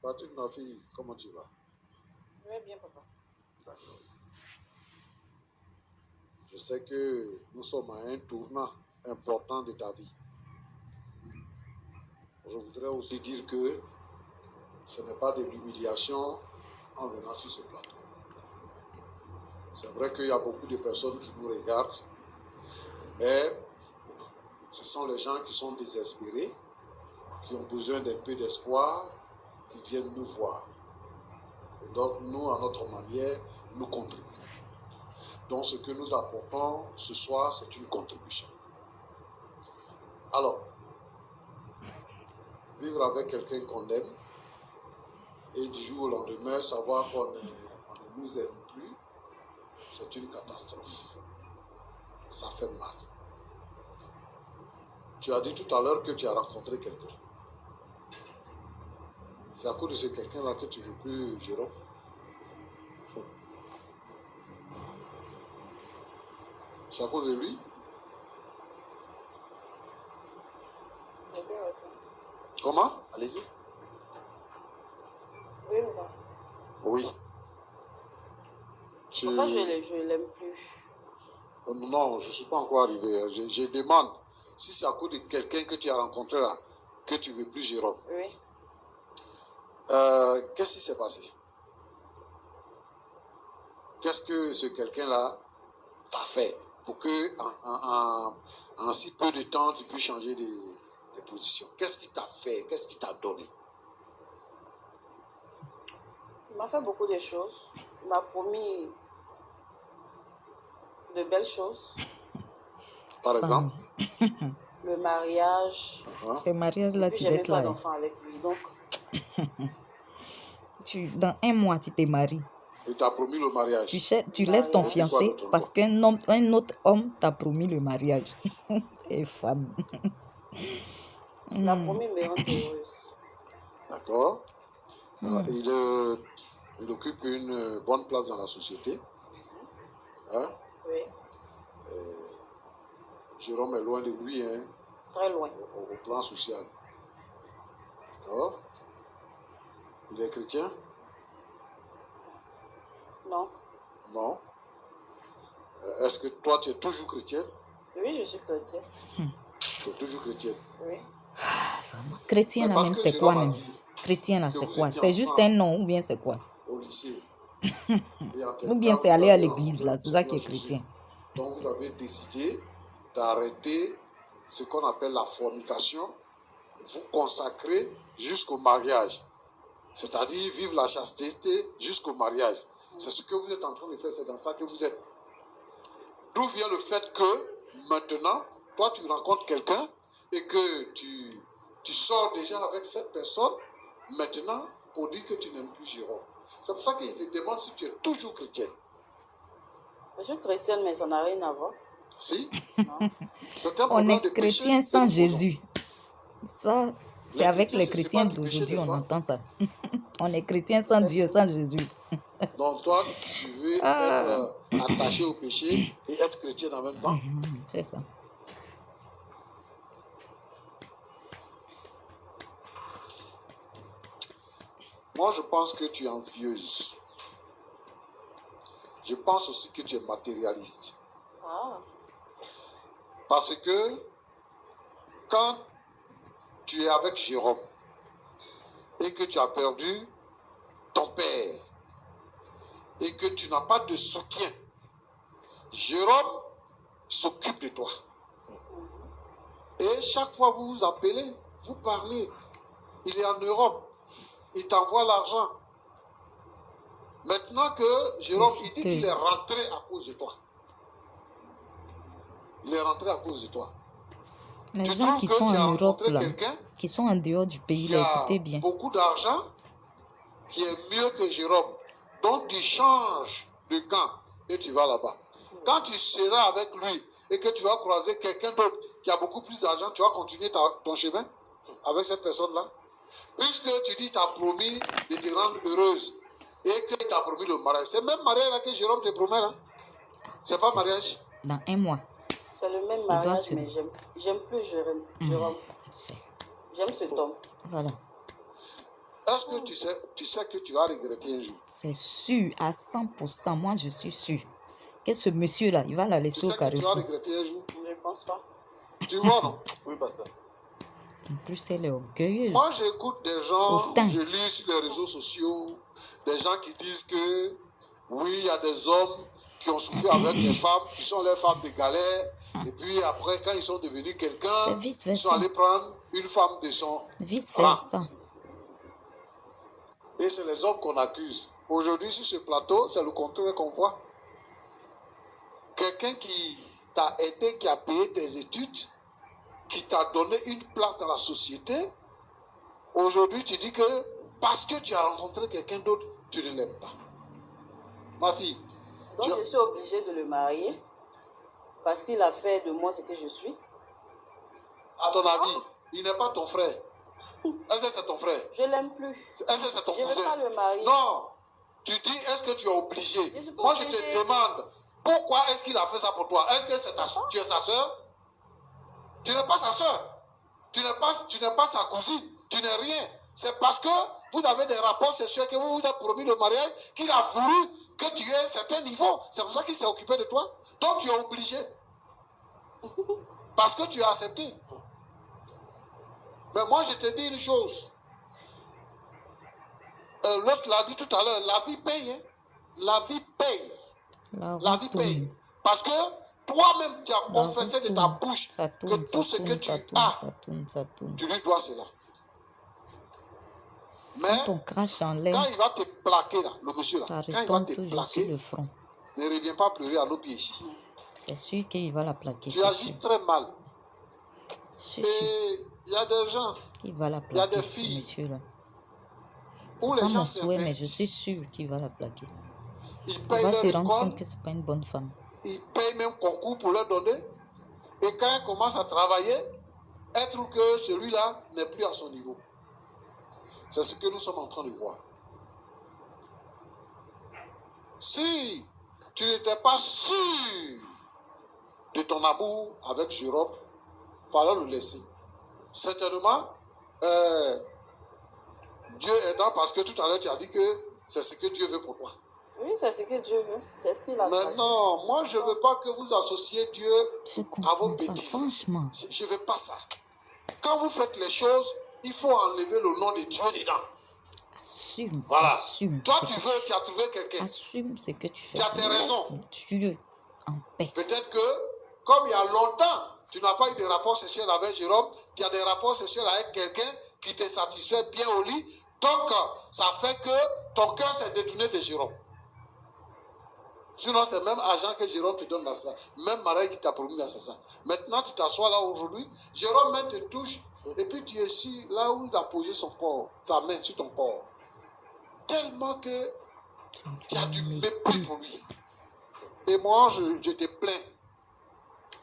Patrick, ma fille, comment tu vas? Je vais bien, papa. D'accord. Je sais que nous sommes à un tournant important de ta vie. Je voudrais aussi dire que ce n'est pas de l'humiliation en venant sur ce plateau. C'est vrai qu'il y a beaucoup de personnes qui nous regardent, mais ce sont les gens qui sont désespérés, qui ont besoin d'un peu d'espoir, qui viennent nous voir. Et donc, nous, à notre manière, nous contribuons. Donc, ce que nous apportons ce soir, c'est une contribution. Alors, vivre avec quelqu'un qu'on aime et du jour au lendemain, savoir qu'on ne nous aime plus, c'est une catastrophe. Ça fait mal. Tu as dit tout à l'heure que tu as rencontré quelqu'un. C'est à cause de ce quelqu'un-là que tu ne veux plus, Jérôme? C'est à cause de lui? Comment? Allez-y. Oui, papa. Oui. Enfin, je l'aime plus. Non, je ne suis pas encore arrivé. Je demande si c'est à cause de quelqu'un que tu as rencontré là, que tu ne veux plus, Jérôme. Oui. Qu'est-ce qui s'est passé? Qu'est-ce que ce quelqu'un-là t'a fait pour que en si peu de temps, tu puisses changer de position? Qu'est-ce qui t'a fait? Qu'est-ce qui t'a donné? Il m'a fait beaucoup de choses. Il m'a promis de belles choses. Par exemple? Le mariage. Ces mariages-là, tu J'ai laisses pas là. d'enfant avec lui, donc... Dans un mois, tu te maries. Il t'a promis le mariage. Tu laisses ton fiancé parce qu'un autre homme t'a promis le mariage. Et femme. Il m'a promis me rendre heureuse. D'accord. Il occupe une bonne place dans la société. Hein? Oui. Jérôme est loin de lui, hein? Très loin. Au plan social. D'accord. Il est chrétien? Non. Non. Est-ce que toi, tu es toujours chrétienne? Oui, je suis chrétienne. Tu es toujours chrétienne? Oui. Chrétien, là, même, c'est quoi, même? Chrétien, là, c'est quoi? C'est juste un nom ou bien c'est quoi? Au lycée. Ou bien c'est aller à l'église, là, c'est ça qui est chrétien. Donc, vous avez décidé d'arrêter ce qu'on appelle la fornication, vous consacrer jusqu'au mariage. C'est-à-dire vivre la chasteté jusqu'au mariage. C'est ce que vous êtes en train de faire, c'est dans ça que vous êtes. D'où vient le fait que maintenant, toi tu rencontres quelqu'un et que tu sors déjà avec cette personne, maintenant, pour dire que tu n'aimes plus Jérôme. C'est pour ça qu'il te demande si tu es toujours chrétienne. Je suis chrétienne, mais ça n'a rien à voir. Si? Non. On est chrétien sans Jésus. Ça, c'est avec les chrétiens d'aujourd'hui, on entend ça. On est chrétien sans Dieu, sans Jésus. Donc toi, tu veux être attaché au péché et être chrétien en même temps? C'est ça. Moi, je pense que tu es envieuse. Je pense aussi que tu es matérialiste. Ah. Parce que quand tu es avec Jérôme et que tu as perdu ton père et que tu n'as pas de soutien, Jérôme s'occupe de toi. Et chaque fois que vous vous appelez, vous parlez. Il est en Europe. Il t'envoie l'argent. Maintenant que Jérôme, il dit qu'il est rentré à cause de toi. Il est rentré à cause de toi. Les gens qui sont en Europe, là, qui sont en dehors du pays, là, écoutez bien. Beaucoup d'argent, qui est mieux que Jérôme. Donc tu changes de camp et tu vas là-bas. Quand tu seras avec lui et que tu vas croiser quelqu'un d'autre qui a beaucoup plus d'argent, tu vas continuer ton chemin avec cette personne-là. Puisque tu dis, tu as promis de te rendre heureuse et que tu as promis le mariage. C'est le même mariage là que Jérôme te promet là. C'est pas mariage. Dans un mois. C'est le même mariage, mais j'aime plus Jérôme. J'aime cet homme. Voilà. Est-ce que tu sais que tu vas regretter un jour? C'est sûr, à 100%. Moi, je suis sûr que ce monsieur-là, il va la Tu laisser au sais que tu vas carrefour. regretter un jour? Je ne pense pas. Tu vois, non? Oui, pasteur. En plus, elle est orgueilleuse. Moi, j'écoute des gens, Autant. je lis sur les réseaux sociaux, des gens qui disent que, oui, il y a des hommes qui ont souffert avec les femmes, qui sont les femmes de galère, et puis après, quand ils sont devenus C'est quelqu'un, ils sont vice-versa. allés prendre une femme de son rang. Vice-versa. Et c'est les hommes qu'on accuse. Aujourd'hui, sur ce plateau, c'est le contraire qu'on voit. Quelqu'un qui t'a aidé, qui a payé tes études, qui t'a donné une place dans la société, aujourd'hui, tu dis que parce que tu as rencontré quelqu'un d'autre, tu ne l'aimes pas. Ma fille, Donc je suis obligée de le marier parce qu'il a fait de moi ce que je suis. à ton avis, il n'est pas ton frère. Est-ce que c'est ton frère? Je l'aime plus. Est-ce que c'est ton Je ne cousin? veux pas le marier. Non. Tu dis, est-ce que tu es obligé? Je suis pas Moi, je obligée. te demande, pourquoi est-ce qu'il a fait ça pour toi? Est-ce que tu es sa soeur? Tu n'es pas sa soeur. Tu n'es pas sa cousine. Tu n'es rien. C'est parce que vous avez des rapports sexuels que vous vous êtes promis le mariage qu'il a voulu que tu aies un certain niveau. C'est pour ça qu'il s'est occupé de toi. Donc tu es obligé. Parce que tu as accepté. Mais moi, je te dis une chose. L'autre l'a dit tout à l'heure, la vie paye. Hein? La vie paye. La vie paye. Parce que toi-même, tu as confessé de ta bouche que tout ce que tu as, tu lui dois cela. Mais Quand on crache en l'air, quand il va te plaquer, là, le monsieur, là, ça quand il va retombe te toujours sur plaquer, le front. ne reviens pas pleurer à nos pieds ici. C'est sûr qu'il va la plaquer. Tu agis très mal. C'est sûr Et il y a des gens qu'il va la il y a plaquer, des ce filles monsieur-là. où Pas les gens mon souhait, mais je suis s'investissent. sûr qu'il va la plaquer. Ils Il payent va leur se rendre compte école, que c'est pas une bonne femme. ils payent même concours pour leur donner. Et quand ils commencent à travailler, elle trouve que celui-là n'est plus à son niveau. C'est ce que nous sommes en train de voir. Si tu n'étais pas sûr de ton amour avec Jérôme, il fallait le laisser. Certainement, Dieu aidant, parce que tout à l'heure tu as dit que c'est ce que Dieu veut pour toi. Oui, c'est ce que Dieu veut. C'est ce qu'il a fait. Maintenant, moi je ne veux pas que vous associez Dieu Je à vos comprends pas, bêtises. franchement. Je ne veux pas ça. Quand vous faites les choses, il faut enlever le nom de Dieu dedans. Assume, Voilà. assume. Toi, ce tu que veux, tu as trouvé quelqu'un. Assume ce que tu fais. Tu as tes raisons. Laisse Dieu en paix. Peut-être que, comme il y a longtemps, tu n'as pas eu de rapport sexuel avec Jérôme, tu as des rapports sexuels avec quelqu'un qui te satisfait bien au lit. Donc, ça fait que ton cœur s'est détourné de Jérôme. Sinon, c'est même argent que Jérôme te donne dans ça. Même Marie qui t'a promis dans ça. Maintenant, tu t'assois là aujourd'hui, Jérôme même te touche, et puis tu es ici, là où il a posé son corps, sa main sur ton corps. Tellement que tu as du mépris pour lui. Et moi, je te plains.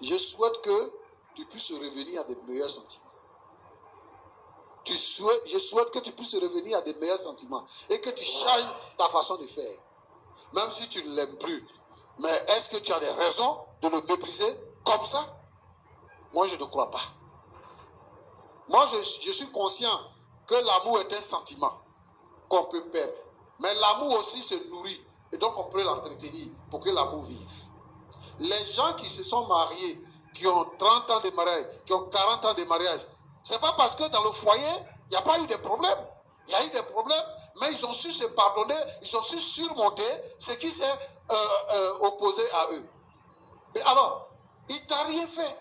Je souhaite que tu puisses revenir à des meilleurs sentiments. Je souhaite que tu puisses revenir à des meilleurs sentiments et que tu changes ta façon de faire. Même si tu ne l'aimes plus. Mais est-ce que tu as des raisons de le mépriser comme ça? Moi, je ne crois pas. Moi, je suis conscient que l'amour est un sentiment qu'on peut perdre. Mais l'amour aussi se nourrit. Et donc, on peut l'entretenir pour que l'amour vive. Les gens qui se sont mariés, qui ont 30 ans de mariage, qui ont 40 ans de mariage, c'est pas parce que dans le foyer, il n'y a pas eu de problème. Il y a eu des problèmes, mais ils ont su se pardonner, ils ont su surmonter ce qui s'est opposé à eux. Mais alors, il t'a rien fait.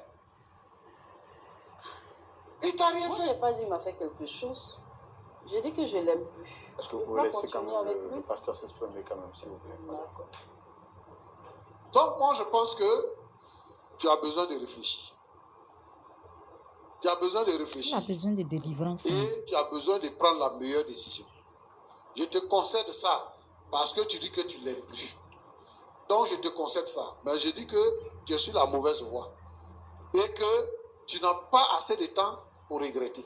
Il t'a rien Moi, je fait. n'ai pas dit qu'il m'a fait quelque chose. J'ai dit que je ne l'aime plus. Est-ce que Je vous peux pouvez pas laisser quand continuer avec même le lui. pasteur s'exprimer quand même, s'il vous plaît? D'accord. Donc, moi, je pense que tu as besoin de réfléchir. Tu as besoin de Il a réfléchir. besoin de délivrance. Et tu as besoin de prendre la meilleure décision. Je te concède ça parce que tu dis que tu ne l'aimes plus. Donc je te concède ça. Mais je dis que tu es sur la mauvaise voie. Et que tu n'as pas assez de temps pour regretter.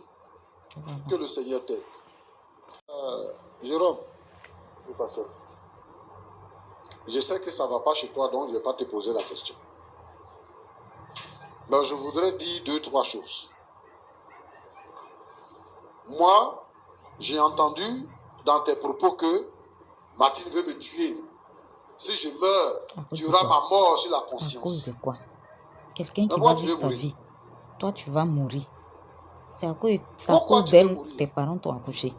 Que le Seigneur t'aide. Jérôme, Oui, pasteur. je sais que ça ne va pas chez toi, donc je ne vais pas te poser la question. Mais je voudrais dire 2, 3 choses. Moi, j'ai entendu dans tes propos que Martine veut me tuer. Si je meurs, tu auras ma mort sur la À cause conscience. de quoi? Quelqu'un qui Pourquoi va tu vivre veux sa mourir? vie. Toi, tu vas mourir. C'est à Pourquoi cause tu veux d'elle, mourir? tes parents t'ont accouché.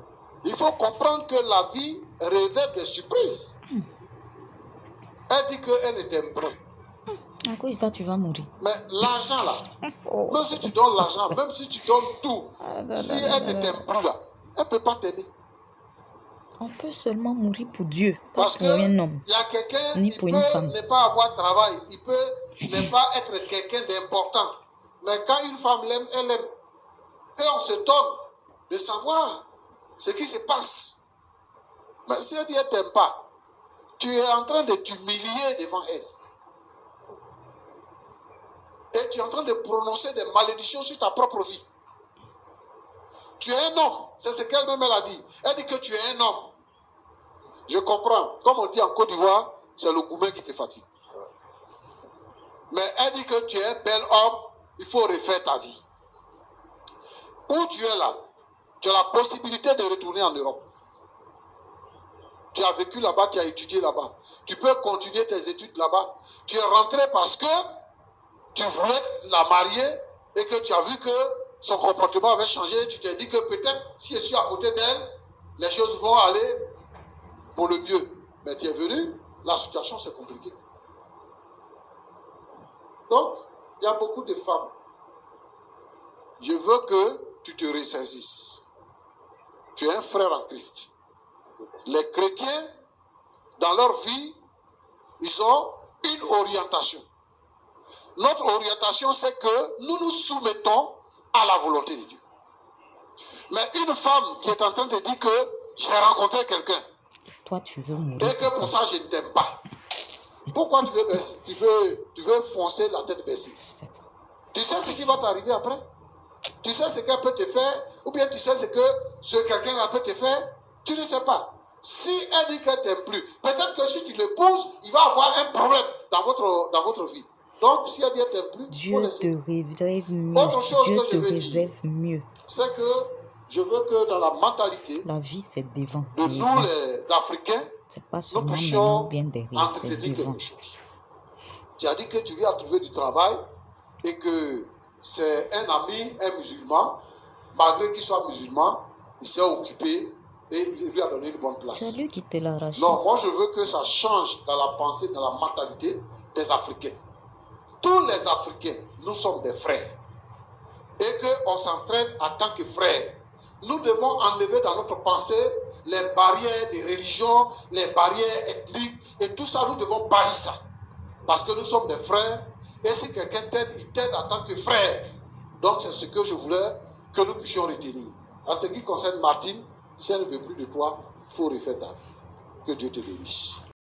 Il faut comprendre que la vie révèle des surprises. Elle dit qu'elle ne t'aime plus. À cause de ça, tu vas mourir. Mais l'argent là, Oh. même si tu donnes l'argent, même si tu donnes tout, si elle ne t'aime plus là, elle ne peut pas t'aimer. On peut seulement mourir pour Dieu, pas Parce pour un homme. qu'il y a quelqu'un Ni qui pour peut une femme. ne pas avoir de travail, il peut ne pas être quelqu'un d'important. Mais quand une femme l'aime, elle aime. Et on s'étonne de savoir ce qui se passe. Mais si elle dit qu'elle ne t'aime pas, tu es en train de t'humilier devant elle. Et tu es en train de prononcer des malédictions sur ta propre vie. Tu es un homme. C'est ce qu'elle-même a dit. Elle dit que tu es un homme. Je comprends. Comme on dit en Côte d'Ivoire, c'est le gourmet qui te fatigue. Mais elle dit que tu es un bel homme, il faut refaire ta vie. Où tu es là, tu as la possibilité de retourner en Europe. Tu as vécu là-bas, tu as étudié là-bas. Tu peux continuer tes études là-bas. Tu es rentré parce que tu voulais la marier et que tu as vu que son comportement avait changé. Tu t'es dit que peut-être si je suis à côté d'elle, les choses vont aller pour le mieux. Mais tu es venu, la situation s'est compliquée. Donc, il y a beaucoup de femmes. Je veux que tu te ressaisisses. Tu es un frère en Christ. Les chrétiens, dans leur vie, ils ont une orientation. Notre orientation, c'est que nous nous soumettons à la volonté de Dieu. Mais une femme qui est en train de dire que j'ai rencontré quelqu'un Toi, tu veux mourir. et que pour ça, je ne t'aime pas. Pourquoi tu veux foncer la tête vers ci? Tu sais ce qui va t'arriver après? Tu sais ce qu'elle peut te faire? Ou bien tu sais ce que ce quelqu'un-là peut te faire? Tu ne sais pas. Si elle dit qu'elle ne t'aime plus, peut-être que si tu l'épouses, il va avoir un problème dans votre vie. Donc, si elle dit qu'elle ne t'aime plus, il faut Dieu laisser. te réserve mieux. Autre chose Dieu que je te veux dire, réserve mieux. c'est que je veux que dans la mentalité La vie, c'est devant. de nous, Devant. les Africains, C'est pas nous seulement maintenant puissions bien derrière. C'est entretenir devant. quelque chose. Tu as dit que tu lui as trouvé du travail et que c'est un ami, un musulman, malgré qu'il soit musulman, il s'est occupé et il lui a donné une bonne place. C'est lui qui te l'a arraché. Non, moi je veux que ça change dans la pensée, dans la mentalité des Africains. Tous les Africains, nous sommes des frères. Et qu'on s'entraîne en tant que frères. Nous devons enlever dans notre pensée les barrières de religion, les barrières ethniques, et tout ça, nous devons bannir ça. Parce que nous sommes des frères, et si quelqu'un t'aide, il t'aide en tant que frère. Donc c'est ce que je voulais que nous puissions retenir. En ce qui concerne Martine, si elle ne veut plus de toi, il faut refaire ta vie. Que Dieu te bénisse.